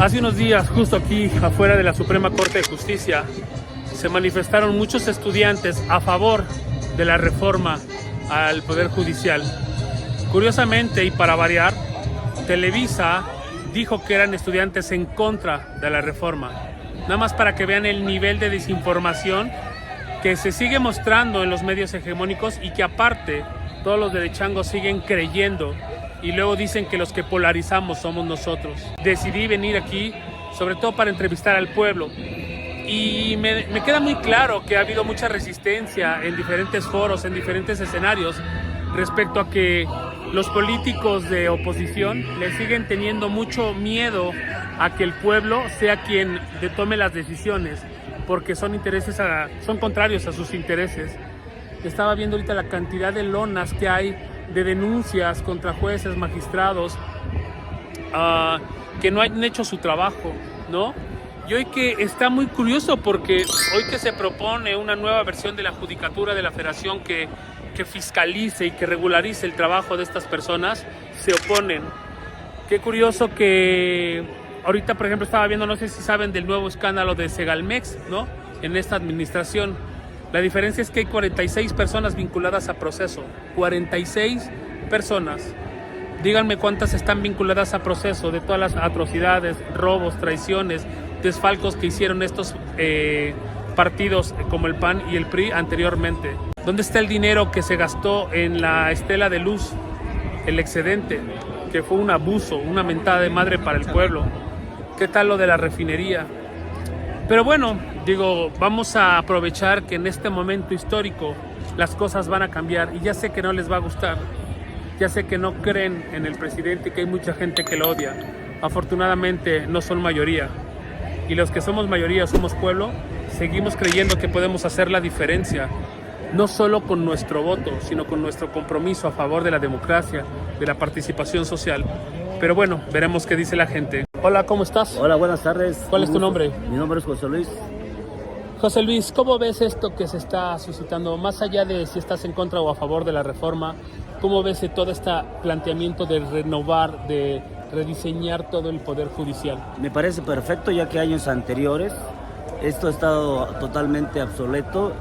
Hace unos días, justo aquí afuera de la Suprema Corte de Justicia, se manifestaron muchos estudiantes a favor de la reforma al Poder Judicial. Curiosamente, y para variar, Televisa dijo que eran estudiantes en contra de la reforma. Nada más para que vean el nivel de desinformación que se sigue mostrando en los medios hegemónicos y que aparte todos los derechangos siguen creyendo y luego dicen que los que polarizamos somos nosotros. Decidí venir aquí sobre todo para entrevistar al pueblo y me queda muy claro que ha habido mucha resistencia en diferentes foros, en diferentes escenarios respecto a que los políticos de oposición le siguen teniendo mucho miedo a que el pueblo sea quien tome las decisiones, porque son contrarios a sus intereses. Estaba viendo ahorita la cantidad de lonas que hay de denuncias contra jueces, magistrados, que no han hecho su trabajo, ¿no? Y hoy que está muy curioso porque hoy que se propone una nueva versión de la Judicatura de la Federación que fiscalice y que regularice el trabajo de estas personas, se oponen. Qué curioso que ahorita, por ejemplo, estaba viendo, no sé si saben del nuevo escándalo de Segalmex, ¿no? En esta administración. La diferencia es que hay 46 personas vinculadas a proceso. 46 personas. Díganme cuántas están vinculadas a proceso de todas las atrocidades, robos, traiciones, desfalcos que hicieron estos partidos como el PAN y el PRI anteriormente. ¿Dónde está el dinero que se gastó en la Estela de Luz? El excedente, que fue un abuso, una mentada de madre para el pueblo. ¿Qué tal lo de la refinería? Pero bueno, digo, vamos a aprovechar que en este momento histórico las cosas van a cambiar y ya sé que no les va a gustar. Ya sé que no creen en el presidente y que hay mucha gente que lo odia. Afortunadamente no son mayoría. Y los que somos mayoría, somos pueblo, seguimos creyendo que podemos hacer la diferencia. No solo con nuestro voto, sino con nuestro compromiso a favor de la democracia, de la participación social. Pero bueno, veremos qué dice la gente. Hola, ¿cómo estás? Hola, buenas tardes. ¿Cuál es tu nombre? Mi nombre es José Luis. José Luis, ¿cómo ves esto que se está suscitando? Más allá de si estás en contra o a favor de la reforma, ¿cómo ves todo este planteamiento de renovar, de rediseñar todo el Poder Judicial? Me parece perfecto, ya que años anteriores esto ha estado totalmente obsoleto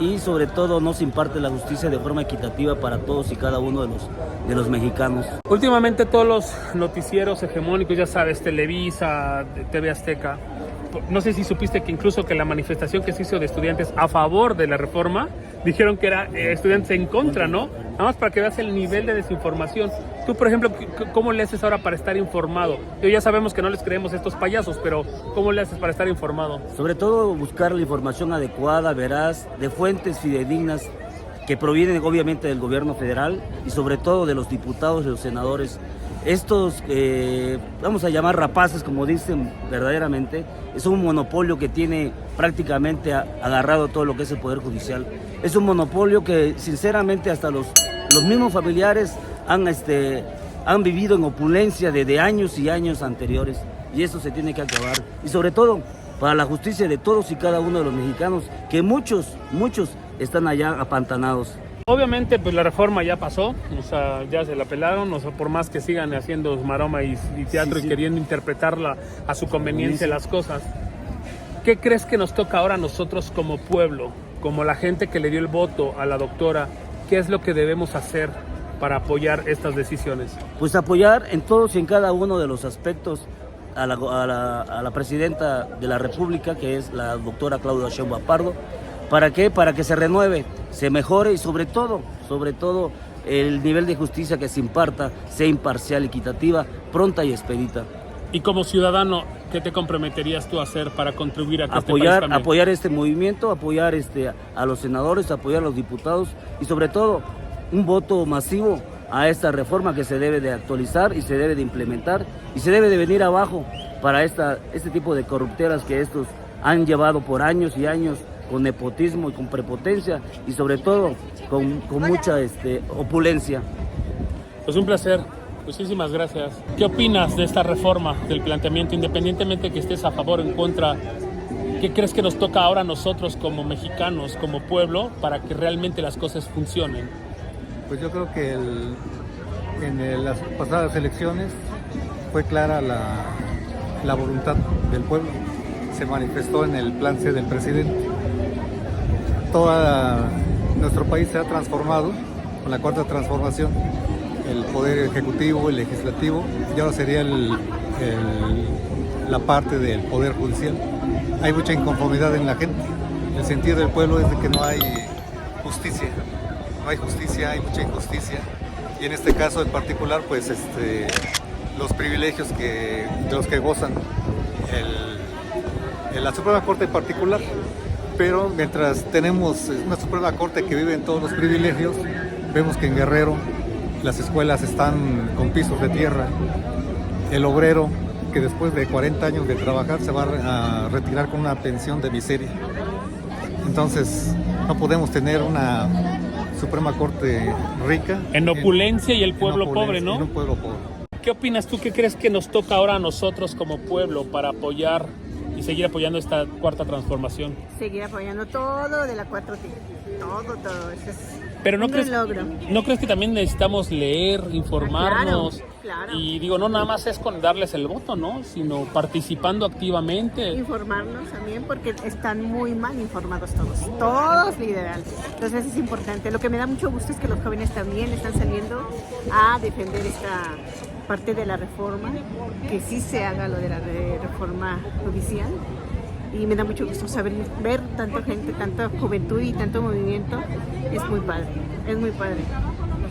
y sobre todo no se imparte la justicia de forma equitativa para todos y cada uno de los mexicanos. Últimamente todos los noticieros hegemónicos, ya sabes, Televisa, TV Azteca, no sé si supiste que incluso que la manifestación que se hizo de estudiantes a favor de la reforma, dijeron que era estudiantes en contra, ¿no? Nada más para que veas el nivel de desinformación. Tú, por ejemplo, ¿cómo le haces ahora para estar informado? Ya sabemos que no les creemos a estos payasos, pero ¿cómo le haces para estar informado? Sobre todo buscar la información adecuada, veraz, de fuentes fidedignas que provienen obviamente del gobierno federal y sobre todo de los diputados y los senadores. Estos, vamos a llamar rapaces, como dicen verdaderamente, es un monopolio que tiene prácticamente agarrado todo lo que es el Poder Judicial. Es un monopolio que sinceramente hasta los mismos familiares han vivido en opulencia desde años y años anteriores y eso se tiene que acabar. Y sobre todo para la justicia de todos y cada uno de los mexicanos, que muchos están allá apantanados. Obviamente, pues la reforma ya pasó, o sea, ya se la pelaron, o sea, por más que sigan haciendo maroma y teatro sí. Y queriendo interpretarla a su conveniencia las cosas. ¿Qué crees que nos toca ahora a nosotros como pueblo, como la gente que le dio el voto a la doctora? ¿Qué es lo que debemos hacer para apoyar estas decisiones? Pues apoyar en todos y en cada uno de los aspectos a la presidenta de la República, que es la doctora Claudia Sheinbaum Pardo. ¿Para qué? Para que se renueve, se mejore y sobre todo el nivel de justicia que se imparta sea imparcial, equitativa, pronta y expedita. Y como ciudadano, ¿qué te comprometerías tú a hacer para contribuir a que este país cambie? Apoyar este movimiento, apoyar a los senadores, apoyar a los diputados y sobre todo un voto masivo a esta reforma que se debe de actualizar y se debe de implementar y se debe de venir abajo para este tipo de corrupteras que estos han llevado por años y años con nepotismo y con prepotencia y sobre todo con mucha opulencia. Pues un placer, muchísimas gracias. ¿Qué opinas de esta reforma, del planteamiento, independientemente que estés a favor o en contra? ¿Qué crees que nos toca ahora a nosotros como mexicanos, como pueblo, para que realmente las cosas funcionen? Pues yo creo que en las pasadas elecciones fue clara la voluntad del pueblo se manifestó en el plan C del presidente. Todo nuestro país se ha transformado con la cuarta transformación, el poder ejecutivo, el legislativo, y ahora sería la parte del poder judicial. Hay mucha inconformidad en la gente. El sentir del pueblo es de que no hay justicia. No hay justicia, hay mucha injusticia. Y en este caso en particular, pues los privilegios de los que gozan la Suprema Corte en particular. Pero mientras tenemos una Suprema Corte que vive en todos los privilegios, vemos que en Guerrero las escuelas están con pisos de tierra. El obrero, que después de 40 años de trabajar, se va a retirar con una pensión de miseria. Entonces, no podemos tener una Suprema Corte rica. En opulencia y el pueblo pobre, ¿no? En un pueblo pobre. ¿Qué opinas tú? ¿Qué crees que nos toca ahora a nosotros como pueblo para apoyar y seguir apoyando esta cuarta transformación? Seguir apoyando todo de la 4T. Todo. Eso es Pero un gran logro. ¿no crees que también necesitamos leer, informarnos? Claro. Y digo, no nada más es con darles el voto, ¿no? Sino participando activamente. Informarnos también porque están muy mal informados todos literal. Entonces es importante. Lo que me da mucho gusto es que los jóvenes también están saliendo a defender esta parte de la reforma, que sí se haga lo de la reforma judicial. Y me da mucho gusto ver tanta gente, tanta juventud y tanto movimiento. Es muy padre.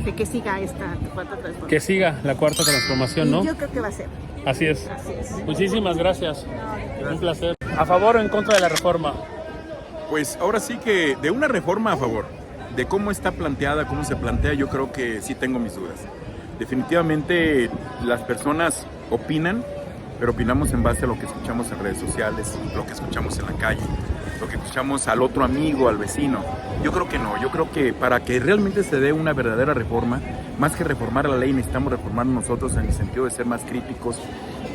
De que siga esta cuarta transformación. Que siga la cuarta transformación, ¿no? Y yo creo que va a ser. Así es. Así es. Muchísimas gracias. Un placer. ¿A favor o en contra de la reforma? Pues ahora sí que de una reforma a favor. De cómo está planteada, cómo se plantea, yo creo que sí tengo mis dudas. Definitivamente las personas opinan, pero opinamos en base a lo que escuchamos en redes sociales, lo que escuchamos en la calle, lo que escuchamos al otro amigo, al vecino. Yo creo que no, yo creo que para que realmente se dé una verdadera reforma, más que reformar la ley, necesitamos reformar nosotros en el sentido de ser más críticos,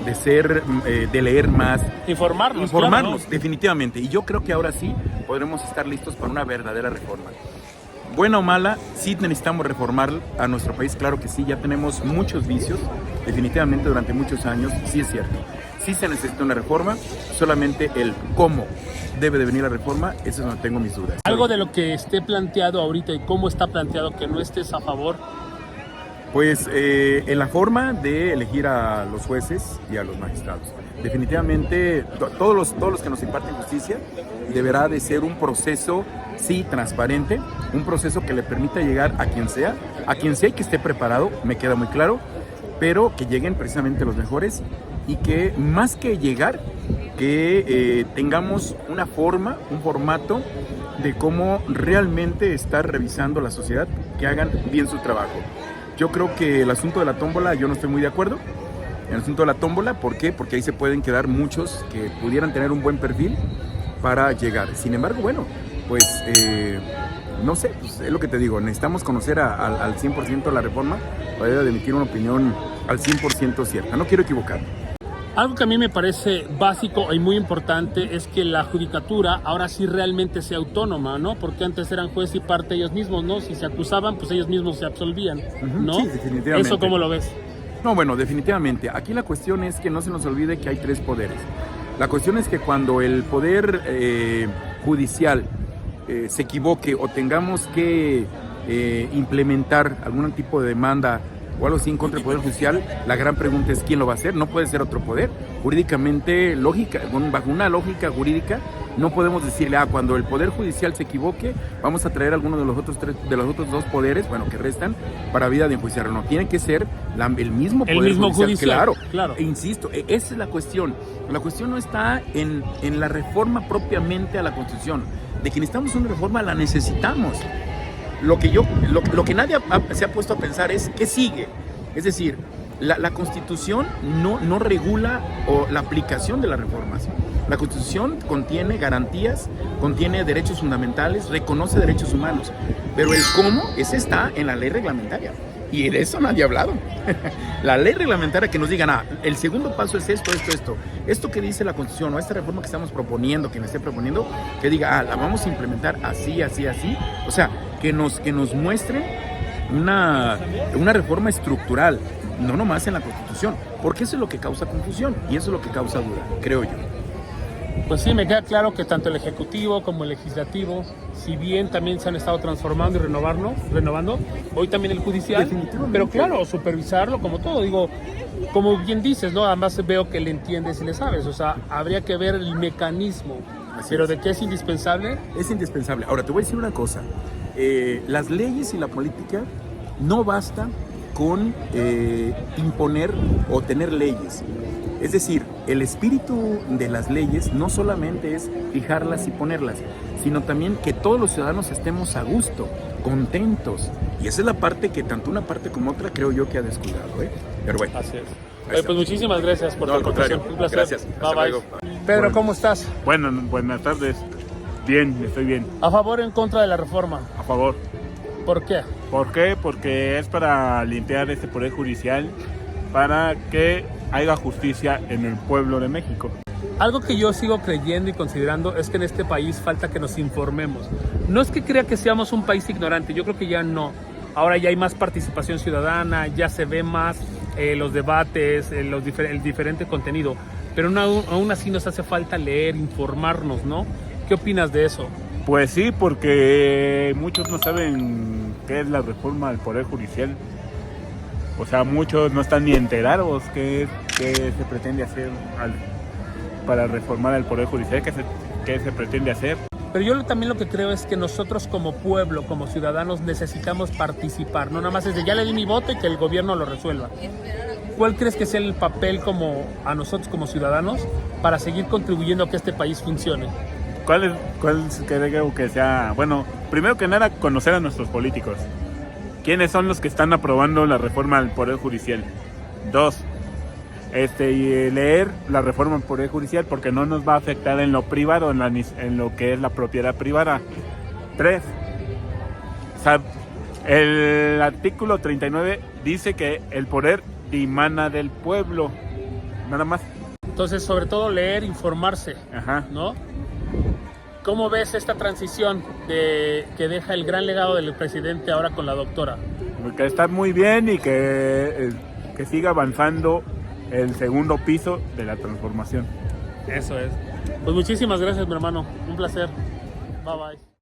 de leer más. Informarnos, claro, ¿no? Definitivamente. Y yo creo que ahora sí podremos estar listos para una verdadera reforma. Buena o mala, sí necesitamos reformar a nuestro país, claro que sí, ya tenemos muchos vicios, definitivamente durante muchos años, sí es cierto. Sí se necesita una reforma, solamente el cómo debe de venir la reforma, eso es donde tengo mis dudas. Algo de lo que esté planteado ahorita y cómo está planteado que no estés a favor. Pues en la forma de elegir a los jueces y a los magistrados. Definitivamente todos los que nos imparten justicia deberá de ser un proceso, sí, transparente, un proceso que le permita llegar a quien sea y que esté preparado, me queda muy claro, pero que lleguen precisamente los mejores y que más que llegar, que tengamos una forma, un formato de cómo realmente estar revisando la sociedad, que hagan bien su trabajo. Yo creo que el asunto de la tómbola, yo no estoy muy de acuerdo. En el asunto de la tómbola, ¿por qué? Porque ahí se pueden quedar muchos que pudieran tener un buen perfil para llegar. Sin embargo, bueno, pues no sé, pues, es lo que te digo, necesitamos conocer al 100% la reforma para emitir una opinión al 100% cierta. No quiero equivocar. Algo que a mí me parece básico y muy importante es que la judicatura ahora sí realmente sea autónoma, ¿no? Porque antes eran juez y parte ellos mismos, ¿no? Si se acusaban, pues ellos mismos se absolvían, ¿no? Sí, definitivamente. ¿Eso cómo lo ves? No, bueno, definitivamente. Aquí la cuestión es que no se nos olvide que hay tres poderes. La cuestión es que cuando el poder judicial se equivoque o tengamos que implementar algún tipo de demanda o algo así en contra del Poder Judicial, la gran pregunta es ¿quién lo va a hacer? No puede ser otro poder. Jurídicamente, bajo una lógica jurídica, no podemos decirle, cuando el Poder Judicial se equivoque, vamos a traer alguno de los otros dos poderes, bueno, que restan, para vida de enjuiciarlo. No, tiene que ser el mismo Poder Judicial. Claro. E insisto, esa es la cuestión. La cuestión no está en la reforma propiamente a la Constitución. De que necesitamos una reforma, la necesitamos. Lo que nadie se ha puesto a pensar es ¿qué sigue? Es decir, la Constitución no regula la aplicación de las reformas. La Constitución contiene garantías, contiene derechos fundamentales, reconoce derechos humanos, pero el cómo, ese está en la ley reglamentaria. Y de eso nadie ha hablado. La ley reglamentaria que nos digan, el segundo paso es esto. Esto que dice la Constitución o esta reforma que estamos proponiendo, que me esté proponiendo, que diga, la vamos a implementar así. O sea, que nos muestren una reforma estructural, no nomás en la Constitución, porque eso es lo que causa confusión y eso es lo que causa duda, creo yo. Pues sí, me queda claro que tanto el Ejecutivo como el Legislativo, si bien también se han estado transformando y renovando, hoy también el Judicial, Definitivamente. pero claro, supervisarlo como todo, digo, como bien dices, ¿no? Además veo que le entiendes y le sabes, o sea, habría que ver el mecanismo, pero de qué es indispensable. Es indispensable. Ahora, te voy a decir una cosa. Las leyes y la política no basta con imponer o tener leyes. Es decir, el espíritu de las leyes no solamente es fijarlas y ponerlas, sino también que todos los ciudadanos estemos a gusto, contentos. Y esa es la parte que tanto una parte como otra creo yo que ha descuidado, ¿eh? Pero bueno. Así es. Oye, pues muchísimas gracias por tu al contrario. aportación. Un placer. Gracias. Hasta Bye, bye. luego. Pedro, Bueno. ¿cómo estás? Bueno, buenas tardes. Bien, estoy bien. ¿A favor o en contra de la reforma? A favor. ¿Por qué? ¿Por qué? Porque es para limpiar este poder judicial, para que haya justicia en el pueblo de México. Algo que yo sigo creyendo y considerando es que en este país falta que nos informemos. No es que crea que seamos un país ignorante, yo creo que ya no. Ahora ya hay más participación ciudadana, ya se ve más los debates, el diferente contenido, pero aún así nos hace falta leer, informarnos, ¿no? ¿Qué opinas de eso? Pues sí, porque muchos no saben qué es la reforma al poder judicial. O sea, muchos no están ni enterados qué se pretende hacer para reformar el poder judicial, qué se pretende hacer. Pero yo también lo que creo es que nosotros como pueblo, como ciudadanos, necesitamos participar. No nada más es de ya le di mi voto y que el gobierno lo resuelva. ¿Cuál crees que sea el papel como a nosotros como ciudadanos para seguir contribuyendo a que este país funcione? ¿Cuál creo que sea? Bueno, primero que nada, conocer a nuestros políticos. ¿Quiénes son los que están aprobando la reforma al Poder Judicial? 2, y leer la reforma al Poder Judicial porque no nos va a afectar en lo privado, en lo que es la propiedad privada. 3, el artículo 39 dice que el poder dimana del pueblo. Nada más. Entonces, sobre todo leer, informarse, Ajá. ¿no? ¿Cómo ves esta transición que deja el gran legado del presidente ahora con la doctora? Que está muy bien y que siga avanzando el segundo piso de la transformación. Eso es. Pues muchísimas gracias, mi hermano. Un placer. Bye, bye.